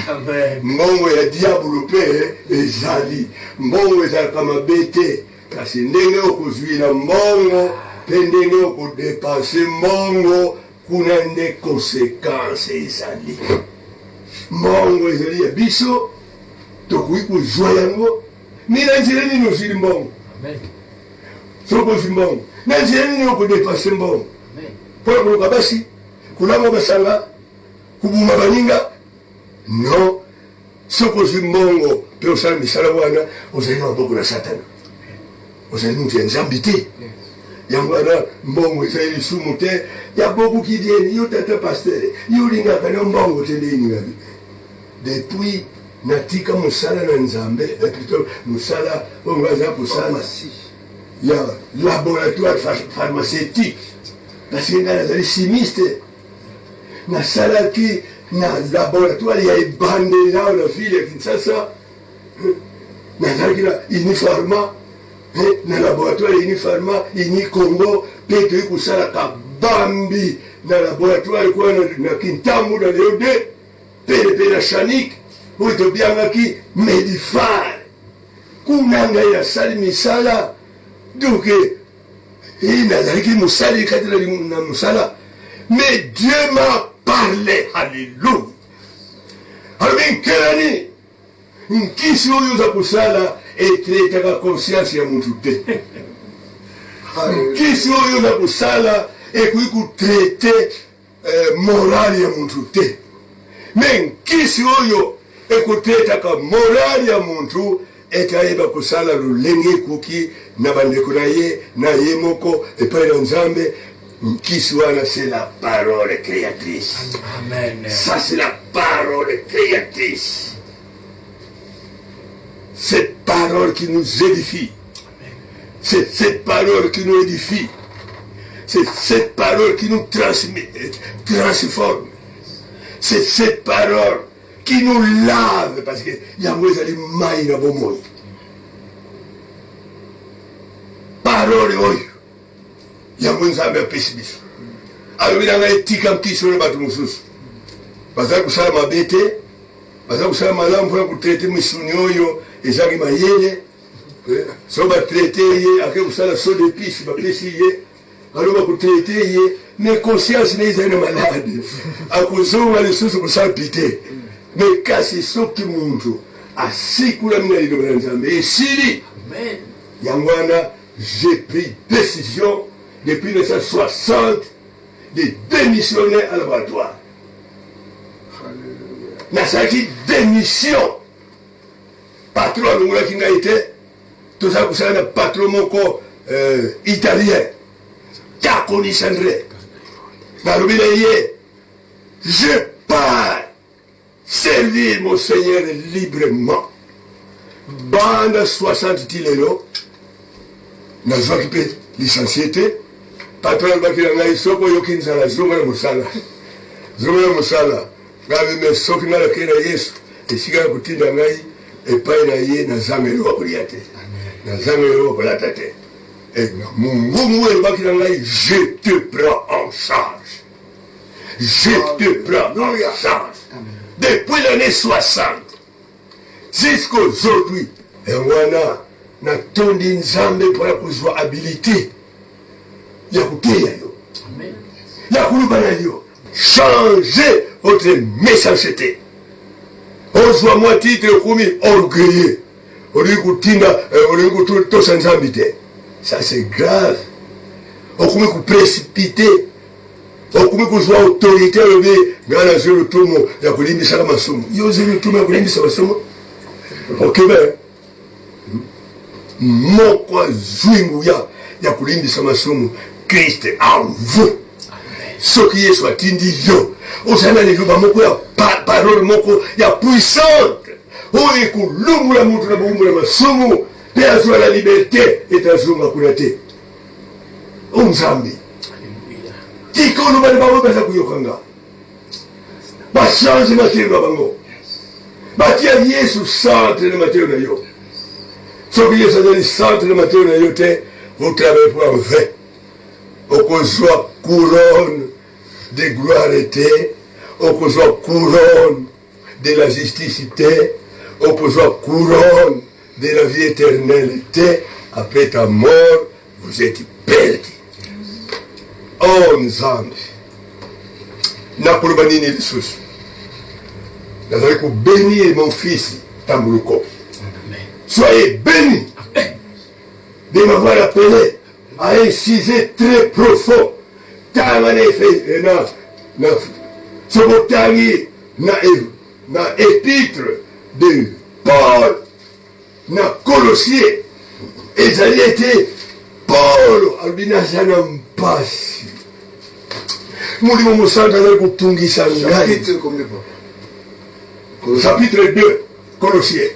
Mbongo ya diabolo pe ezali. Mbongo ezali kama bete. Kasi ndenge okuzwina mbongo, pe ndenge okudepanse mbongo, kuna nde konsekanse ezali. Mbongo ezali ya biso, tokuyi kuzwa yango. Nina nzira nini osili mbongo? Soko zi mbongo. Na nzira nini okudepanse mbongo? Pour le kabasi, kulamo basanga, kubuma baninga, non, soko zimbongo, pe osala misala wana, ozali na mbongo na satana. Ozali mutu ya Nzambe te. Yango wana mbongo ezali lisumu te, ya boku kidieni, yo tata pasteur, yo lingaka na mbongo te nde ininga bi. Depuis natika musala na Nzambe, plutôt musala ongaza kusala ya laboratoire pharmaceutique. Parce que nazali chimiste nasalaki na laboratoire ya ebande lao na ville ya Kinshasa nazalaki na Unifarma na laboratoire ya Unifarma ini Congo mpe toyi kosalaka bambi na laboratoire kwa na Kintambo na Leode mpe na Chanik oyo tobiangaki Medifar kuna ngai nasali misala donc nazalaki musali kati na musala. Mais Dieu m'a parlé. Alléluia. Alors kelani nkisi oyo za kusala etretaka conscience ya muntu te. Nkisi oyo za kusala ekuyi kutrete morale ya muntu te. mais nkisi oyo ekuteetaka morali ya muntu etayeba kusala lulenge kuki na bandeko na ye moko epai na Nzambe. Nkisi wana c'est la parole créatrice. Amen. Ça c'est la parole créatrice. Cette parole qui nous édifie. C'est cette parole qui nous édifie. C'est cette parole qui nous transforme. C'est cette parole qui nous lave. Parce que yango ezali mai na bomoi. Parole oyo yango Nzambe apesi biso. alobi nanga etika mkiso na bato mosusu. Baza kusala mabe te, baza kusala malamu mpona kutraite misuni oyo ezangi mayele. So batraite ye ake kusala so de pisi bapesi ye. Aloba kutraite ye ne conscience ne ezali na malade. Akuzonga lisusu kusala pite. Mais kasi soki muntu asikula mina liloba na Nzambe esili. Amen. Yangwana, j'ai pris décision depuis 1960 de démissionner à laboratoire. Nasaki démission. Patron alongula kinga ite, tout ça kusala na patron moko italien. Takoni Sandré. Narubila ye, je pars servir mon Seigneur librement. Banda 60 tilelo. Nazwaki pe licencié te. Patron albaki na ngai soko yoki nzala zonga na musala. Zonga na musala. Ngabe me soki na la kena Yesu. Esika na kutinda ngai epai na ye na zangelo wakolia te. Na zangelo wakolata te. Et mungu albaki na ngai, je te prends en charge. Je te prends en charge. Depuis l'année 60 jusqu'aujourd'hui. Et wana na tondi Nzambe mpona kuzwa habilité ya kuteya yo, ya kulubana yo. Changez votre méchanceté. Ozwa mwa titre kumi orgueilleux. Oli kutinda, oli kutosa Nzambe te. Ça c'est grave. Okumi kuprécipiter. Okumi kuzwa autorité lobe ngana zero tumo ya kulimbisa masomo. Yo zero tumo ya kulimbisa masomo. Ok ben. Moko zwingu ya kulimbisa masomo Christ en vous. Soki Yesu atindi yo. Osana ni luba moko ya parole moko ya puissante. Oye kulungula mutu na bumula masomo. Pe azwa la liberté etazunga kunate. Nzambe. Tiko no bali bango basa kuyokanga. Ba change matendo bango. Batia Yesu centre de matendo na yo. Soki Yesu azali centre de matendo na yo te, vous travaillez pour un vrai. Okozwa couronne de gloire te, okozwa couronne de la justice te, okozwa couronne de la vie éternelle te. Après ta mort, vous êtes perdu. Oh Nzambe, nakoloba nini lisusu? Nazali kubénir mon fils Tambuluko. Soyez bénis de m'avoir appelé à un sujet très profond. Na épître de Paul, na Colossiens, ezali ete Paul albinazana mpasi. Mulimo musanta azali kutungisa ngai. Chapitre 2, Colossiens.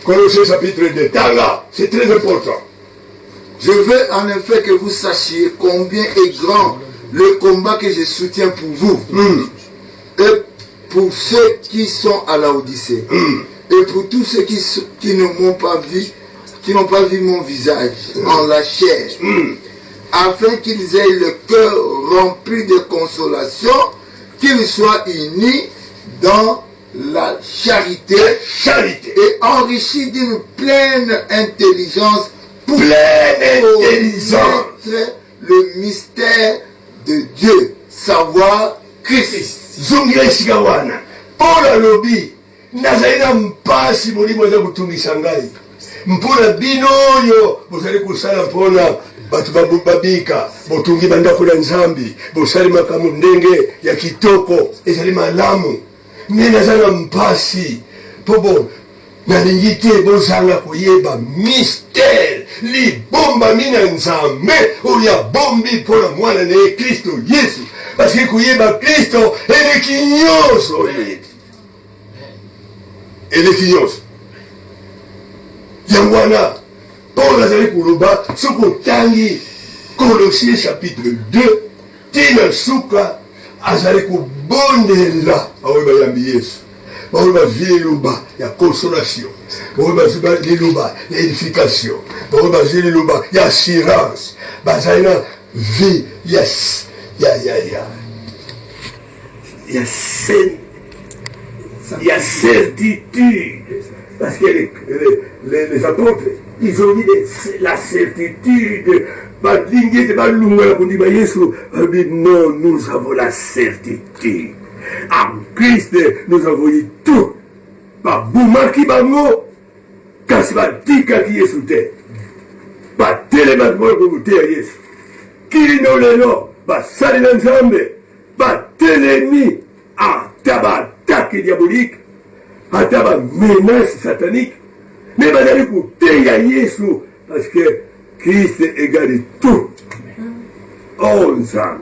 Colossiens chapitre 2. Tanga, c'est très important. Je veux en effet que vous sachiez combien est grand le combat que je soutiens pour vous. Et pour ceux qui sont à la Odyssée. Et pour tous ceux qui ne m'ont pas vu, qui n'ont pas vu mon visage en la chair. Afin qu'ils aient le cœur rempli de consolation, qu'ils soient unis dans la charité, et enrichis d'une pleine intelligence pour connaître le mystère de Dieu, savoir Christ. Zungira Shikawana. Paul alobi nazali na mpasi molimo za kutungisa ngai. Mpona bino yo bozali kusala mpona batu babika botungi bandako na Nzambi bosali makambo ndenge ya kitoko ezali malamu Mais nazala mpasi pobo nalingi te bozanga koyeba mystère libomba mina nzambe oyo abombi mpona mwana na ye kristo yesu parce koyeba kristo eleki nyonso oyebi eleki nyonso yango wana paul azali koloba soki otangi Colossiens chapitre 2 tina suka azali kobondela baoyo bayambi yesu baoyo bazwi liloba ya consolation baoyo bazwi liloba ya édification baoyo bazwi liloba ya assurance bazali na vie ya certitude parce que les apôtres ils ont dit la certitude non, nous avons la certitude. En Christ, nous avons eu tout. Pas boumaki bango, kasbatika qui est sous terre. Pas télématement que vous terre, yes. Qui non lelo, pas sali l'ensemble, pas télémi, à tabac attaque diabolique, à tabac menace satanique. Mais pas d'aller pour terre, yes, parce que Christ égale tout. Oh, nzambe.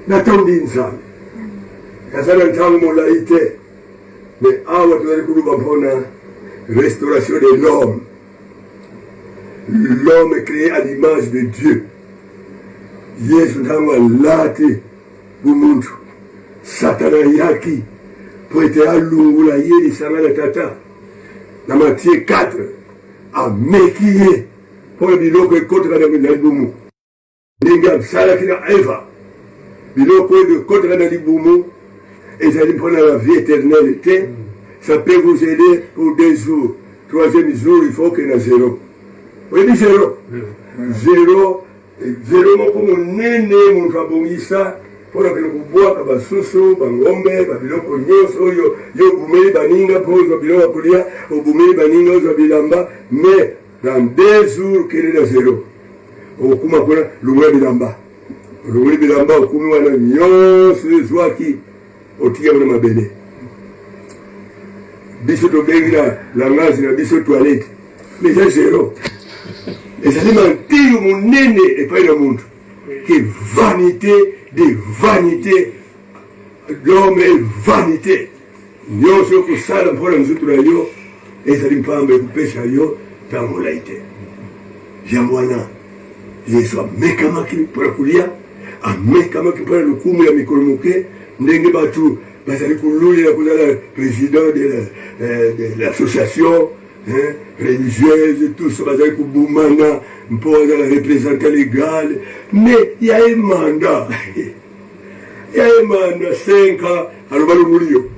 Natondi nzambe. Kasana ntango molaite. Mais awa tuzali kuluba mpona restauration de l'homme. L'homme est créé à l'image de Dieu. Yesu ntango alati bumuntu. Satana yaki. Po ete alungula ye lisanga na tata. Na Matthieu 4. Amekiye. Pour biloko ekotaka na libumu ndenge asalaki na eva biloko oyo ekotaka na libumu ezali mpona la vie éternelle te ça peut vous aider pour 2 jours 3e jour il faut que na zéro oyebi zéro moko monene moto abongisa mpona kende kobwaka basusu bangombe babiloko nyonso oyo yo obumeli baninga mpo ozwa biloko ya kolia obumeli baninga ozwa bilamba mais dans 2 jours, quel est le zéro? Au Kuma Kona, l'Oumé Bilamba. L'Oumé Bilamba, au Kuma Wana, Nyon, ce joie qui, au Tia Wana Mabene. Bissot au Benga, la masse, la bissot toilette. Mais c'est zéro. Et ça dit mentir, mon néné, et pas le monde. Qui est vanité, des vanités. L'homme est vanité. Nyon, ce que ça, la pour la musique, et ça dit pas, mais vous pêchez à yo. Tango laite jambo wana yesu amekamaki mpona kulia amekamaki mpona lokumu ya mikolo moke ndenge bato bazali kolulela kozala président de l'association religieuse tous bazali kobumana mpo azala représentant légal mais ya ye mandat 5 ans aloba lomulio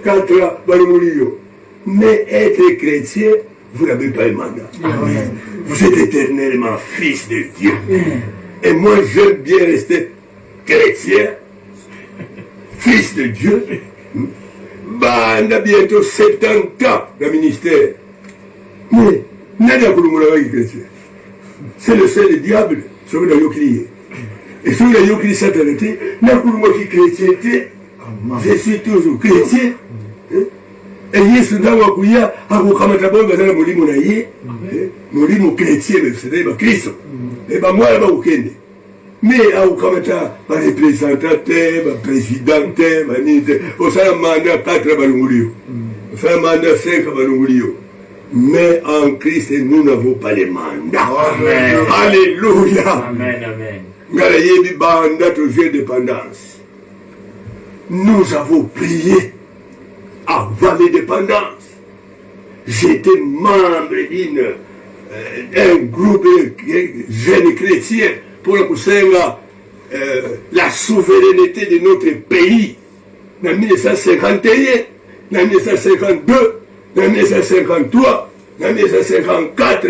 4 ans balomulio mais être chrétien vous n'avez pas le mandat. Amen. Vous êtes éternellement fils de Dieu. Amen. Et moi, j'aime bien rester chrétien, fils de Dieu. Bah, on a bientôt 70 ans dans le ministère. Mais, chrétien. C'est le seul diable, celui de Yokili. Et celui de Yokili sataneté, je suis toujours chrétien. Et Yesu ntango akuya akukamata bongo bazala molimo na ye molimo chrétien c'est ba Kristo et ba mwana ba ukende mais akukamata ba représentant ba président ba nite osala mandat 4 balungulio osala mandat 5 balungulio mais en Christ nous n'avons pas les mandats. Amen. Alléluia. Amen, amen. Ngala yebi banda to indépendance. Nous avons prié avant l'indépendance. J'étais membre d'un groupe de jeunes chrétiens pour la souveraineté de notre pays. En 1951, en 1952, en 1953, en 1954,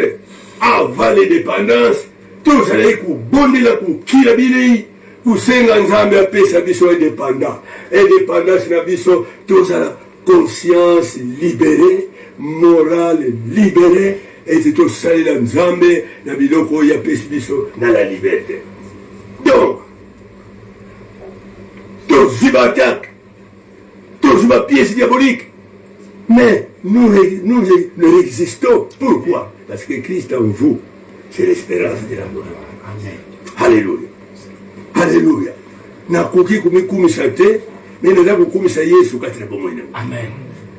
avant l'indépendance, tous allaient pour bonner la pour qui la bilei. Pour 50 ans, mais ça biso indépendant. Indépendance, na biso, tous à la conscience libérée, morale libérée, et c'est tout ça, la Nzambe, na biloko ya pesi biso, na la liberté. Donc, tous zibatak, tous ma pièce diabolique. Mais nous résistons. Pourquoi? Parce que Christ en vous, c'est l'espérance de la gloire. Alléluia. Alléluia. Nakoki kumikumisa te, mais nous avons kumisa Yesu katika bomwene. Amen.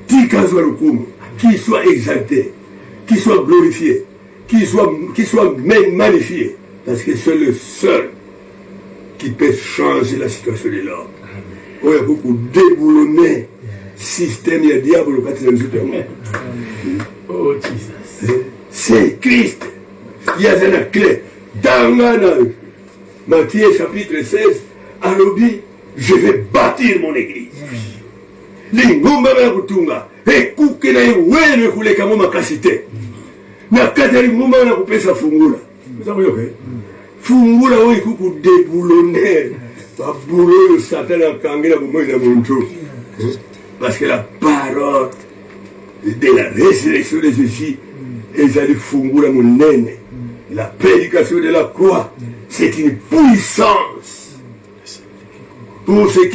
Tikazwa lukumu, qu'il soit exalté, qu'il soit glorifié, qu'il soit même magnifié, parce que c'est le seul qui peut changer la situation de l'homme. Il y a beaucoup déboulonné système, il y a diable katika nzito ya Mungu. Oh Jesus. C'est Christ. Il y a une clé. Dans Matthieu chapitre 16, alobi, je vais bâtir mon église. Lingumba na kutunga. Ekuke na wewe kuleka mo makasite. Na kata lingumba na kupesa fungula. Mzako yoke. Fungula wewe kuku déboulonner. Ba boulot Satan akangela bomoi na muntu. Parce que la parole de la résurrection de Jésus est allée fungula munene. La prédication de la croix, c'est une puissance pour ceux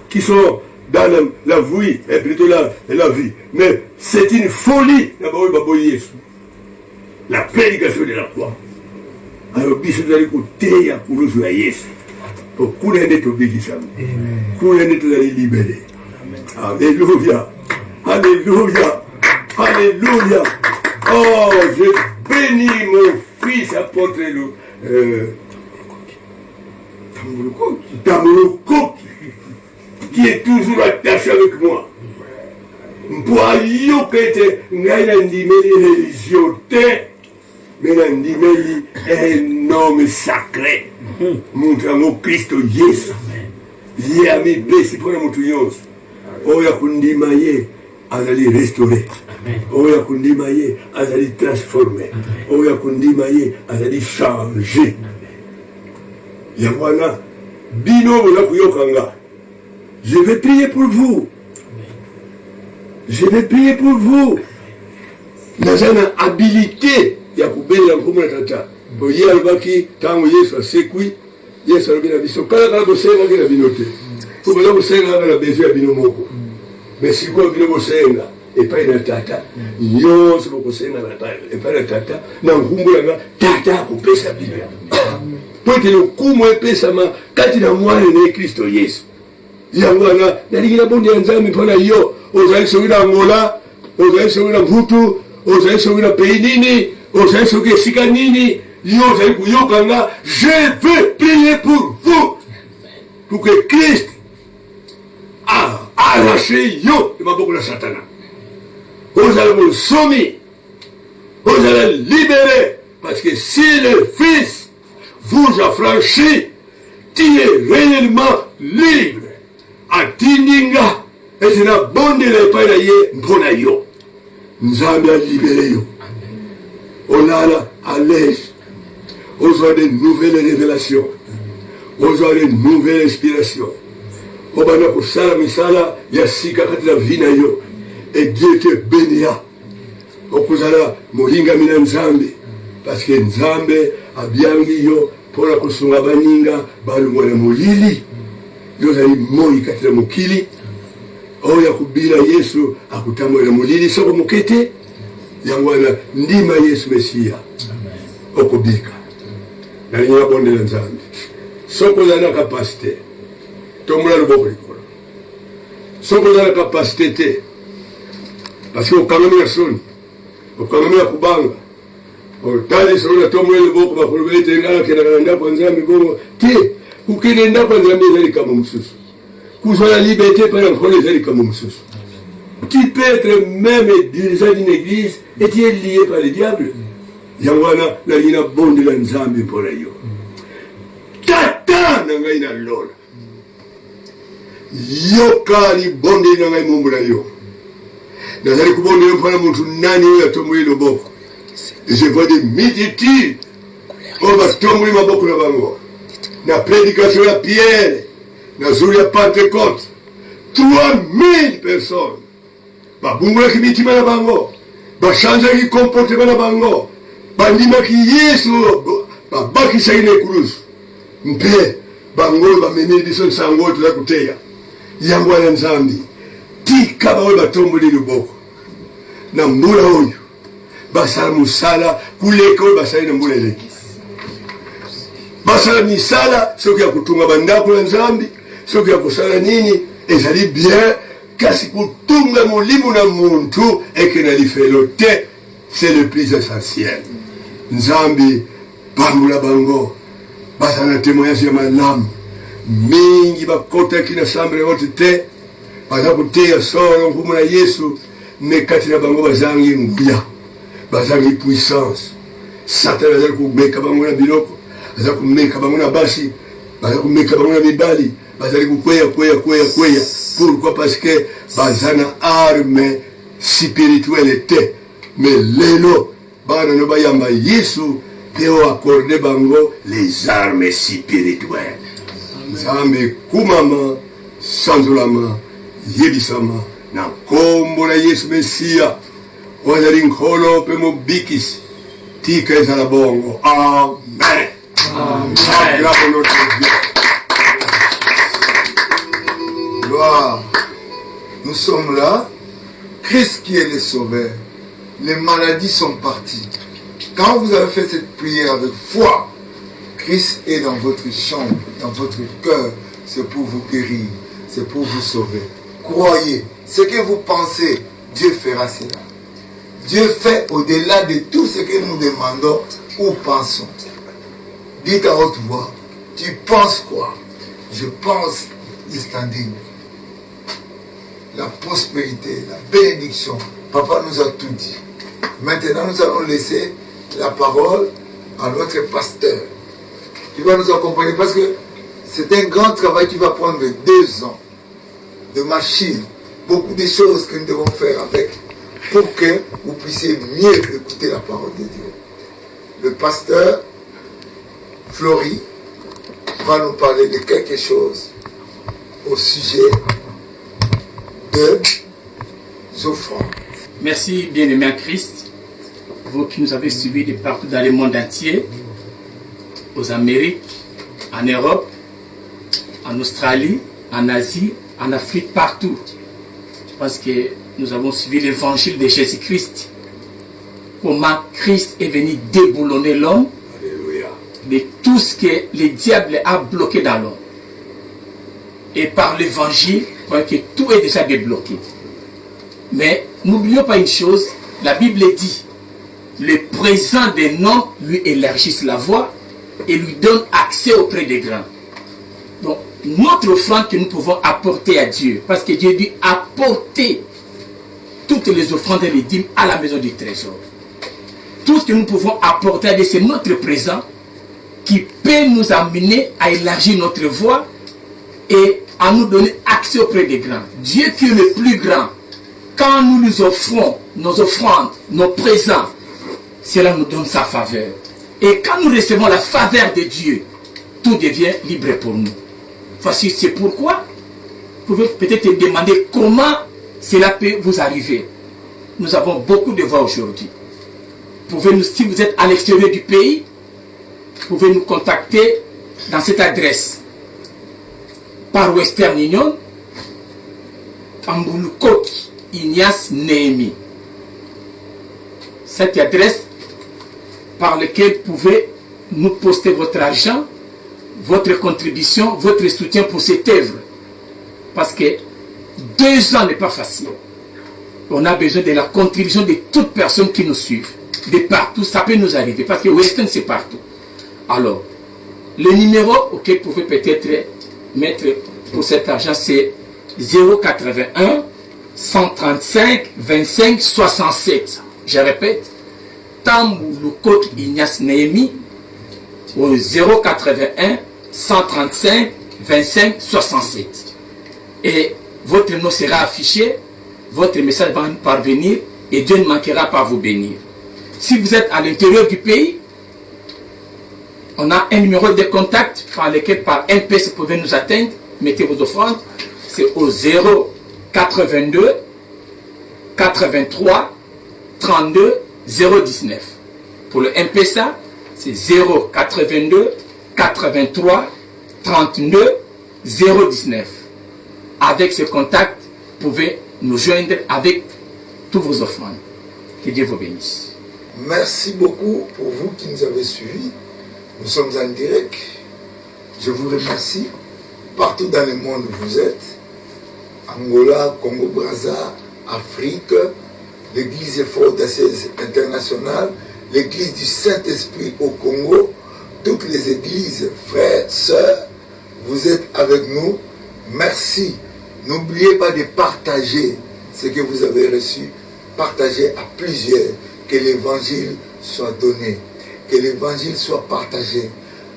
qui sont dans la vie, et plutôt la vie. Mais c'est une folie. La prédication de la croix. Alors, bisous d'aller écouter à Kourouzou à Yesu. Pour couler d'être obéissant. Couler d'être libéré. Alléluia. Alléluia. Alléluia. Oh, je bénis mon fils apôtre Tamuloko, qui est toujours attaché avec moi. Mpoyo kete ngaina ndimeli religion te, mais ndimeli un homme sacré. Montramo Christo Yesu. Yami besi pona mutu yonso. Oya kundima ye azali restaurer. Oya kundima ye azali transformer. Oya kundima ye azali changer. Yamwana bino bola kuyokanga. Je vais prier pour vous. Je vais prier pour vous. Nazana habilité ya kubela nkumu na tata. Oye albaki tangu Yesu asekwi. Yesu alobina biso kala bosenga ngena binote. Kubela bosenga na besoin ya bino moko. Mais si quoi bino bosenga et pas na tata. Yo se bosenga na tata et pas na tata na nkumbu yanga tata kupesa bino. Pote le kumu epesa ma kati na mwana ne Kristo Yesu. Yangwana naligina bondi nzambi mpona yo ozali sowina Angola, ozali sowina Mputu, ozali sowina Peinini, ozali sowina Sika nini, yo ozali kuyokanga, je veux prier pour vous. Pour que Christ a arraché yo de maboko na Satana. Ozali mon somi, ozali libéré, parce que si le Fils vous affranchit, tu es réellement libre. Atindinga etina bonde le paira ye mpona yo. Nzambe a libéré yo. Olala à l'aise. Ozwa de nouvelles révélations. Ozwa de nouvelles inspirations. Obana kusala misala ya sika kati la vina yo. Et Dieu te bénira. Okuzala molinga mina Nzambe. Parce que Nzambe abiangi yo pour kusunga baninga balungwana molili. Yozali moi katika mukili. Oya kubila Yesu akutamwela mulili soko mukete. Yangwana ndima Yesu Mesia. Okubika. Na nyina bonde la Nzambe. Soko zana kapasite. Tomula luboko likolo. Soko zana kapasite te. Parce que okamami ya soni. Okamami ya kubanga. Otali soni tomula luboko bakulubete ngala kena nda kwa Nzambe bongo. Te. Kukinenda kwa Nzambe ezali kama mususu. Kuzwa la liberté par exemple ezali kama mususu. Tu peux être même dirigeant d'une église et tu es lié par le diable. Yangwana na yina bonde la Nzambe mpona yo. Tata na ngai na lola. Yoka li bonde na ngai mumbula yo. Nazali kubonde mpona muntu nani oyo atomweli loboko. Et je vois des multitudes. On va tomber maboko na bango. La prédication de Pierre, la jour de Pentecôte, 3000 personnes. Babungula kibitima na bango, bashanja ki comportement na bango, bandima ki Yesu, babaki saine kurusu. Mpe bango bamene biso sango tula kuteya. Yango na Nzambi. tika bawe batomboli luboko na mbula oyo basala musala kuleka oyo basali na mbula eleki basala misala soki ya kutunga bandako ya nzambi soki ya kosala nini ezali bien kasi kutunga molimo na muntu eke na lifelo te c'est le plus essentiel. Nzambi bambula bango basala na témoignage ya malamu mingi bakotaki na chambre haute te baza koteya solo nkumu na Yesu me kati na bango bazangi nguya bazangi puissance Satan azali kumeka bango na biloko azali kumeka bango na basi bazali kumeka bango na mibali bazali kukweya pourquoi parce que bazana arme spirituelle te mais lelo bana no bayamba Yesu peo accordé bango les armes spirituelles. Nzambe kumama sanzulama yebisama na kombo na Yesu Mesia wazali nkolo pe mobikisi tika ezala bongo. Amen. Amen. Gloire. Nous sommes là. Christ qui est le sauveur. Les maladies sont parties. Quand vous avez fait cette prière avec foi, Christ est dans votre chambre, dans votre cœur. C'est pour vous guérir. C'est pour vous sauver. Croyez. Ce que vous pensez, Dieu fera cela. Dieu fait au-delà de tout ce que nous demandons ou pensons. Dites à haute voix. Tu penses quoi? Je pense le standing. La prospérité, la bénédiction. Papa nous a tout dit. Maintenant, nous allons laisser la parole à notre pasteur qui va nous accompagner parce que c'est un grand travail qui va prendre 2 ans de machines, beaucoup de choses que nous devons faire avec pour que vous puissiez mieux écouter la parole de Dieu. Le pasteur Flory va nous parler de quelque chose au sujet de offrandes. Merci bien-aimé en Christ, vous qui nous avez suivis de partout dans le monde entier, aux Amériques, en Europe, en Australie, en Asie, en Afrique, partout. Je pense que nous avons suivi l'évangile de Jésus-Christ. Comment Christ est venu déboulonner l'homme de tout ce que le diable a bloqué dans l'homme. Et par l'évangile, que tout est déjà débloqué. Mais n'oublions pas une chose, la Bible dit, le présent des noms lui élargissent la voie et lui donne accès auprès des grands. Donc, notre offrande que nous pouvons apporter à Dieu, parce que Dieu dit apporter toutes les offrandes et les dîmes à la maison du trésor. Tout ce que nous pouvons apporter à Dieu, c'est notre présent qui peut nous amener à élargir notre voie et à nous donner accès auprès des grands. Dieu qui est le plus grand, quand nous lui offrons nos offrandes, nos présents, cela nous donne sa faveur. Et quand nous recevons la faveur de Dieu, tout devient libre pour nous. Voici, c'est pourquoi vous pouvez peut-être te demander comment cela peut vous arriver. Nous avons beaucoup de voix aujourd'hui. Si vous êtes à l'extérieur du pays, vous pouvez nous contacter dans cette adresse. Par Western Union, Ambulukot Ignace Néhémie. Cette adresse par laquelle vous pouvez nous poster votre argent, votre contribution, votre soutien pour cette œuvre. Parce que 2 ans n'est pas facile. On a besoin de la contribution de toutes personnes qui nous suivent. De partout, ça peut nous arriver. Parce que Western, c'est partout. Alors, le numéro auquel vous pouvez peut-être mettre pour cet argent, c'est 081 135 25 67. Je répète, Tambulukot Ignace Néhémie au 081 135 25 67. Et votre nom sera affiché, votre message va nous parvenir et Dieu ne manquera pas à vous bénir. Si vous êtes à l'intérieur du pays, on a un numéro de contact par lequel par MP vous pouvez nous atteindre. Mettez vos offrandes. C'est au 082 83 32 019. Pour le MPSA, c'est 082 83 32 019. Avec ce contact, vous pouvez nous joindre avec tous vos offrandes. Que Dieu vous bénisse. Merci beaucoup pour vous qui nous avez suivis. Nous sommes en direct. Je vous remercie. Partout dans le monde où vous êtes. Angola, Congo-Brazza, Afrique, l'Église Fort d'Assise internationale, l'Église du Saint-Esprit au Congo, toutes les églises, frères, sœurs, vous êtes avec nous. Merci. N'oubliez pas de partager ce que vous avez reçu. Partagez à plusieurs. Que l'évangile soit donné. Que l'évangile soit partagé.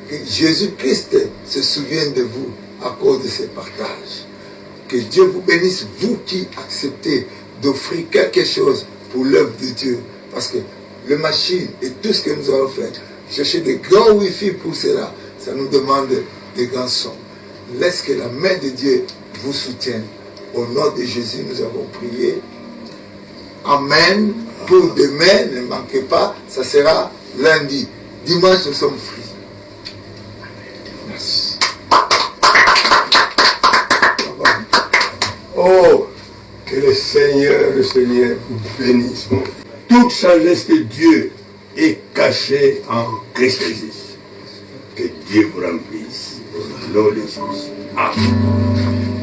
Que Jésus-Christ se souvienne de vous à cause de ce partage. Que Dieu vous bénisse, vous qui acceptez d'offrir quelque chose pour l'œuvre de Dieu. Parce que les machines et tout ce que nous avons fait, chercher des grands Wi-Fi pour cela, ça nous demande des grands sons. Laisse que la main de Dieu vous soutienne. Au nom de Jésus, nous avons prié. Amen. Pour demain, ne manquez pas, ça sera lundi. Dimanche, nous sommes free. Merci. Oh, que le Seigneur vous bénisse. Toute sagesse de Dieu est cachée en Christ Jésus. Que Dieu vous remplisse. Au nom de Jésus. Amen.